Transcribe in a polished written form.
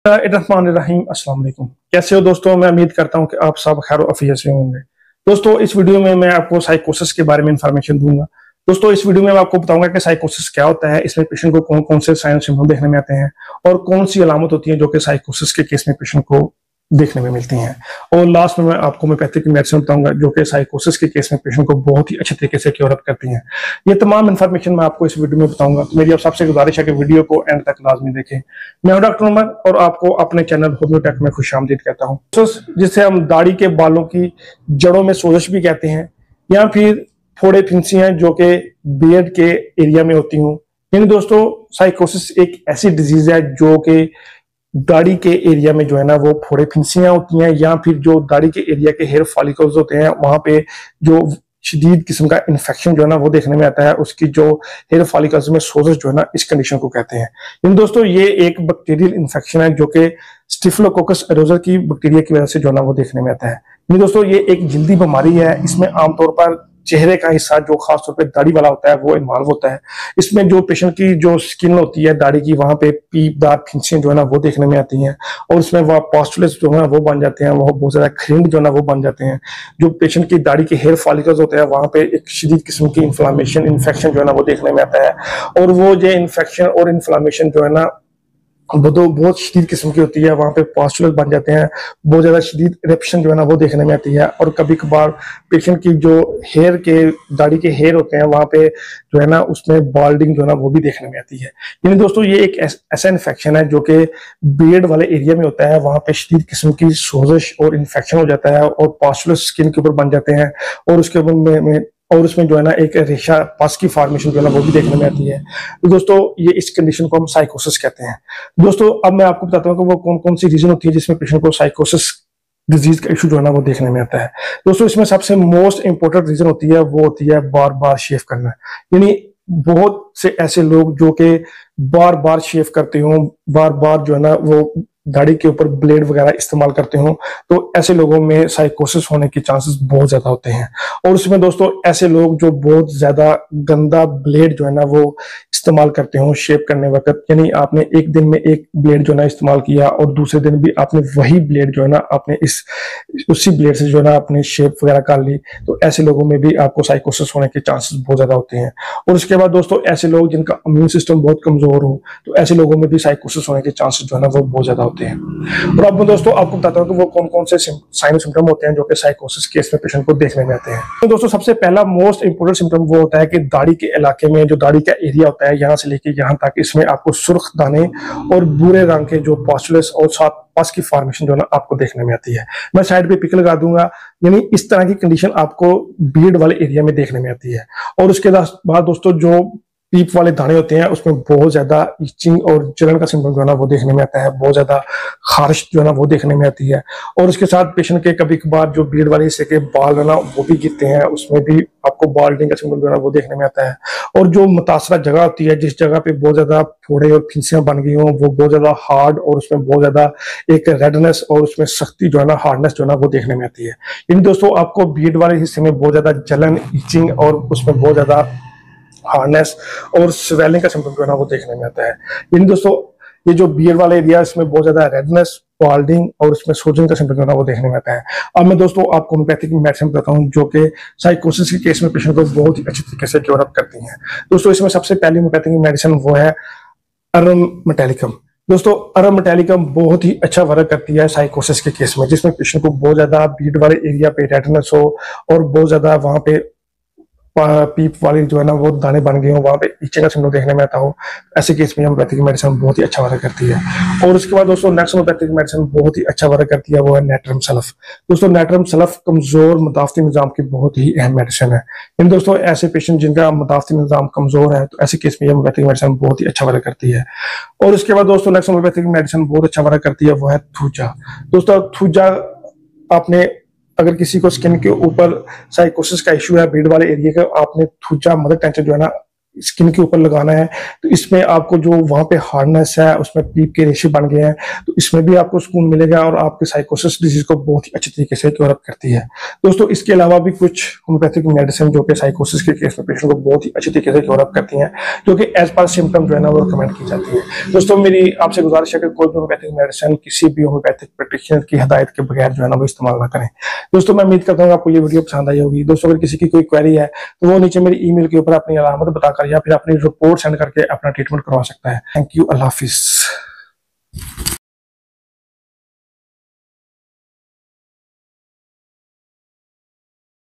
रहीम अस्सलाम वालेकुम। कैसे हो दोस्तों? मैं उम्मीद करता हूं कि आप सब खैर अफियत से होंगे। दोस्तों, इस वीडियो में मैं आपको साइकोसिस के बारे में इंफॉर्मेशन दूंगा। दोस्तों, इस वीडियो में मैं आपको बताऊंगा कि साइकोसिस क्या होता है, इसमें पेशेंट को कौन कौन से साइन सिम्टम देखने में आते हैं और कौन सी अलामत होती है जो कि साइकोसिस के केस में पेशेंट को देखने में मिलती हैं। और लास्ट में मैं आपको होम्योपैथिक मेडिसिन बताऊंगा जो कि साइकोसिस के केस में पेशेंट को बहुत ही अच्छे तरीके से क्योर अप करती हैं। ये तमाम इन्फॉर्मेशन मैं आपको इस वीडियो में बताऊंगा, तो मेरी आप सबसे गुजारिश है कि वीडियो को एंड तक लाजमी देखें। मैं हूं डॉक्टर उमर और आपको अपने चैनल होम्योटेक में खुशामदीद कहता हूं। जिसे हम दाढ़ी के बालों की जड़ों में सोजश भी कहते हैं, या फिर फोड़े फिंसियां जो कि बियर्ड के एरिया में होती हूँ। यानी दोस्तों, साइकोसिस एक ऐसी डिजीज है जो कि दाढ़ी के एरिया में जो है ना वो फोड़े फिंसियां होती हैं, या फिर जो दाढ़ी के एरिया के हेयर फॉलिकल्स होते हैं वहां पे जो शदीद किस्म का इन्फेक्शन जो है ना वो देखने में आता है। उसकी जो हेयर फॉलिकल्स में सोजश जो है ना, इस कंडीशन को कहते हैं। इन दोस्तों, ये एक बैक्टीरियल इन्फेक्शन है जो कि स्टिफिलोकोकस एरोजा की बैक्टीरिया की वजह से जो है ना वो देखने में आता है। इन दोस्तों, ये एक जल्दी बीमारी है। इसमें आमतौर पर चेहरे का हिस्सा जो खासतौर पे दाढ़ी वाला होता है वो इन्वॉल्व होता है। इसमें जो पेशेंट की जो स्किन होती है दाढ़ी की, वहां पे पीपदार फिंसियां जो है ना वो देखने में आती हैं, और उसमें वह पॉस्टुलेट्स जो है वो बन जाते हैं, वो बहुत ज्यादा खिंड जो है ना वो बन जाते हैं। जो पेशेंट की दाढ़ी के हेयर फॉलिकल्स होते हैं वहां पे एक शदीद किस्म की इन्फ्लामेशन इन्फेक्शन जो है ना वो देखने में आता है। और वो जो इन्फेक्शन और इन्फ्लामेशन जो है ना वो तो बहुत शदीद किस्म की होती है। वहां पे पॉस्टुलेट बन जाते हैं, बहुत ज्यादा शदीद इरेप्शन जो है ना वो देखने में आती है। और कभी कभार पेशेंट की जो हेयर के दाढ़ी के हेयर होते हैं वहां पे जो है ना उसमें बाल्डिंग जो है ना वो भी देखने में आती है। यानी दोस्तों, ये एक ऐसा इन्फेक्शन है जो कि बियर्ड वाले एरिया में होता है। वहां पे शदीद किस्म की सोजश और इन्फेक्शन हो जाता है और पॉस्टुलेट स्किन के ऊपर बन जाते हैं, और उसके ऊपर और उसमें जो है ना एक रेशा पस की फॉर्मेशन जो है ना वो भी देखने में आती है। तो दोस्तों, ये इस कंडीशन को हम साइकोसिस कहते हैं। दोस्तों, अब मैं आपको बताता हूँ कि वो कौन कौन सी रीजन होती है जिसमें पेशेंट को साइकोसिस डिजीज का इशू जो है ना वो देखने में आता है। दोस्तों, इसमें सबसे मोस्ट इंपोर्टेंट रीजन होती है वो होती है बार बार शेव करना। यानी बहुत से ऐसे लोग जो कि बार बार शेव करते हो, बार बार जो है ना वो दाढ़ी के ऊपर ब्लेड वगैरह इस्तेमाल करते हो, तो ऐसे लोगों में साइकोसिस होने के चांसेस बहुत ज्यादा होते हैं। और उसमें दोस्तों, ऐसे लोग जो बहुत ज्यादा गंदा ब्लेड जो है ना वो इस्तेमाल करते हो शेव करने वक्त, यानी आपने एक दिन में एक ब्लेड जो है ना इस्तेमाल किया और दूसरे दिन भी आपने वही ब्लेड जो है ना आपने उसी ब्लेड से जो है ना आपने शेव वगैरह कर ली, तो ऐसे लोगों में भी आपको साइकोसिस होने के चांसेस बहुत ज्यादा होते हैं। और उसके बाद दोस्तों, ऐसे लोग जिनका इम्यून सिस्टम बहुत कमजोर हो, तो ऐसे लोगों में भी साइकोसिस होने के चांसेस जो है ना वो बहुत ज्यादा होते हैं। और अब मैं दोस्तों आपको बताता हूँ कि वो कौन कौन से साइन सिम्टम होते हैं जो कि साइकोसिस केस में पेशेंट को देखने में आते हैं। तो दोस्तों, सबसे पहला मोस्ट इंपोर्टेंट सिम्टम वो होता है कि दाढ़ी के इलाके में जो दाढ़ी का एरिया होता है यहाँ से लेके यहाँ तक, इसमें आपको सुर्ख दाने और भूरे रंग के जो पॉस्टुलेट्स और साथ पस की फॉर्मेशन जो है ना आपको देखने में आती है। मैं साइड पे पिक लगा दूंगा। यानी इस तरह की कंडीशन आपको बियर्ड वाले एरिया में देखने में आती है। और उसके बाद दोस्तों, जो पीप वाले दाने होते हैं उसमें बहुत ज्यादा इचिंग और जलन का सिम्टम जो है ना वो देखने में आता है, बहुत ज्यादा खारिश जो है ना वो देखने में आती है। और उसके साथ पेशेंट के कभी कभार जो बियर्ड वाले हिस्से के बाल है ना वो भी गिरते हैं, उसमें भी आपको बाल्डिंग का सिम्टम जो है ना वो देखने में आता है। और जो मुतासरा जगह होती है, जिस जगह पे बहुत ज्यादा फोड़े और फिंसियां बन गई हों, वो बहुत ज्यादा हार्ड और उसमें बहुत ज्यादा एक रेडनेस और उसमें सख्ती जो है ना, हार्डनेस जो है ना वो देखने में आती है। इन दोस्तों, आपको बियर्ड वाले हिस्से में बहुत ज्यादा जलन, इचिंग और उसमें बहुत ज्यादा हार्डनेस और स्वेलिंग का सिम्टम जो है ना वो देखने में आता है। इन दोस्तों, ये जो बियर वाला एरिया इसमें बहुत ज्यादा रेडनेस, बाल्डिंग और उसमें सूजन का सिम्टम जो है ना वो देखने में आता है। अब मैं दोस्तों आपको होम्योपैथिक मेडिसिन बताता हूँ जो कि साइकोसिस के केस में पेशेंट को बहुत ही अच्छी तरीके से क्योर अप करती हैं। दोस्तों, इसमें सबसे पहली होम्योपैथिक मेडिसिन वो है अरम मेटालिकम। दोस्तों, अरम मेटालिकम बहुत ही अच्छा वर्क करती है साइकोसिस के केस में, जिसमें पेशेंट को बहुत ज्यादा बीड वाले एरिया पे रेडनेस हो और बहुत ज्यादा वहां पे पीप वाली जो है ना वो दाने बन गए हो, वहां पे इचिंग का सिम्टम देखने में आता हो। ऐसे केस में होम्योपैथिक मेडिसिन बहुत ही अच्छा वर्क करती है। और उसके बाद दोस्तों, नेक्स्ट होम्योपैथिक मेडिसिन बहुत ही अच्छा वर्क करती है वो है नेट्रम सल्फ। दोस्तों, नेट्रम सल्फ कमजोर मुदाफती निजाम की बहुत ही अहम मेडिसिन है। इन दोस्तों, ऐसे पेशेंट जिनका मुदाफती निजाम कमजोर है, तो ऐसे केस में होम्योपैथिक मेडिसिन बहुत ही अच्छा वर्क करती है। और उसके बाद दोस्तों, नेक्स्ट होम्योपैथिक मेडिसिन बहुत अच्छा वर्क करती है वो है थूजा। दोस्तों, थूजा आपने अगर किसी को स्किन के ऊपर साइकोसिस का इशू है, ब्लीड वाले एरिया का, आपने थूजा मदर टेंशन जो है ना स्किन के ऊपर लगाना है तो इसमें आपको जो वहां पे हार्डनेस है उसमें पीप के रेशे बन गए हैं, तो इसमें भी आपको सुकून मिलेगा और आपके साइकोसिस डिजीज को बहुत ही अच्छी तरीके से क्योर अप करती है। दोस्तों इसके अलावा भी कुछ होम्योपैथिक मेडिसिन जो कि साइकोसिस के केस में पेशेंट को बहुत ही अच्छी तरीके से क्योर अप करती हैं, जो कि एज पर सिम्टम जो है ना वो रिकमेंड की जाती है। दोस्तों मेरी आपसे गुजारिश है कि कोई भी होम्योपैथिक मेडिसिन किसी भी होम्योपैथिक प्रैक्टिशनर की हिदायत के बगैर जो है ना वो इस्तेमाल ना करें। दोस्तों मैं उम्मीद करता हूँ आपको ये वीडियो पसंद आई होगी। दोस्तों अगर किसी की कोई क्वेरी है तो वो नीचे मेरी ईमेल के ऊपर अपनी अलामत बताकर या फिर अपनी रिपोर्ट सेंड करके अपना ट्रीटमेंट करवा सकता है। Thank you, Allah Hafiz.